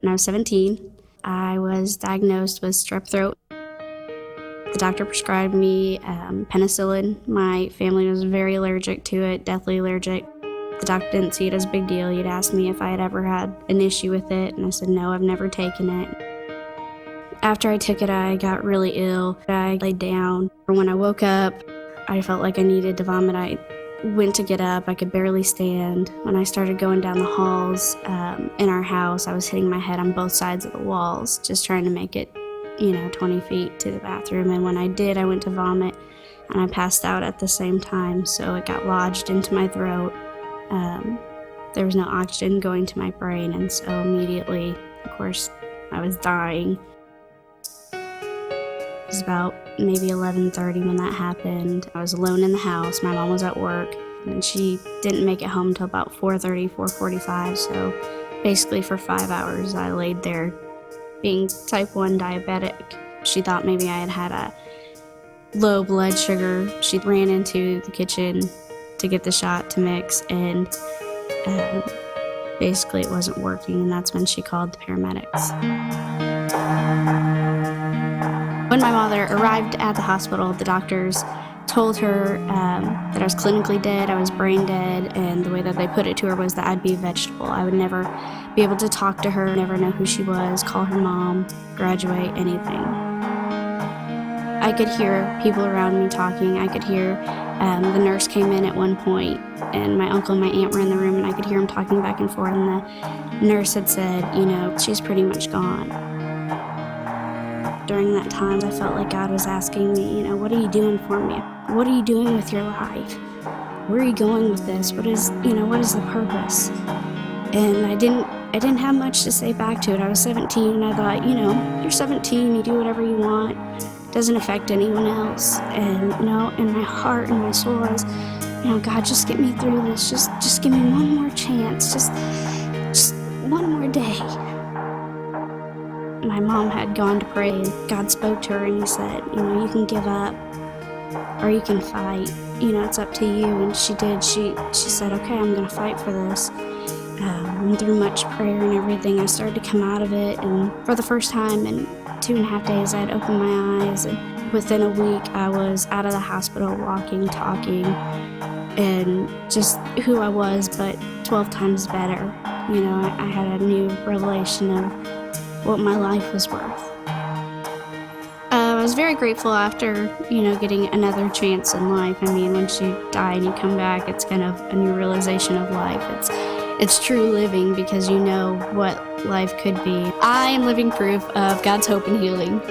When I was 17, I was diagnosed with strep throat. The doctor prescribed me penicillin. My family was very allergic to it, deathly allergic. The doctor didn't see it as a big deal. He'd asked me if I had ever had an issue with it, and I said, no, I've never taken it. After I took it, I got really ill. I laid down. When I woke up, I felt like I needed to vomit. I went to get up. I could barely stand. When I started going down the halls in our house, I was hitting my head on both sides of the walls, just trying to make it, 20 feet to the bathroom. And when I did, I went to vomit, and I passed out at the same time, so it got lodged into my throat. There was no oxygen going to my brain, and so immediately, of course, I was dying. It was about maybe 11:30 when that happened. I was alone in the house. My mom was at work, and she didn't make it home until about 4:30, 4:45, so basically for 5 hours I laid there being type 1 diabetic. She thought maybe I had a low blood sugar. She ran into the kitchen to get the shot to mix, and basically it wasn't working, and that's when she called the paramedics. When my mother arrived at the hospital, the doctors told her that I was clinically dead, I was brain dead, and the way that they put it to her was that I'd be a vegetable. I would never be able to talk to her, never know who she was, call her mom, graduate, anything. I could hear people around me talking. I could hear the nurse came in at one point, and my uncle and my aunt were in the room, and I could hear them talking back and forth, and the nurse had said, she's pretty much gone. During that time, I felt like God was asking me, what are you doing for me? What are you doing with your life? Where are you going with this? What is the purpose? And I didn't have much to say back to it. I was 17, and I thought, you're 17, you do whatever you want. Doesn't affect anyone else. And in my heart and my soul, I was, God, just get me through this. Just give me one more chance. Just one more day. My mom had gone to pray, and God spoke to her, and he said, you can give up or you can fight. It's up to you. And she did. She said, okay, I'm going to fight for this. And through much prayer and everything, I started to come out of it. And for the first time in 2.5 days, I had opened my eyes. And within a week, I was out of the hospital, walking, talking, and just who I was, but 12 times better. I had a new revelation of what my life was worth. I was very grateful after, getting another chance in life. Once you die and you come back, it's kind of a new realization of life. It's true living because you know what life could be. I am living proof of God's hope and healing.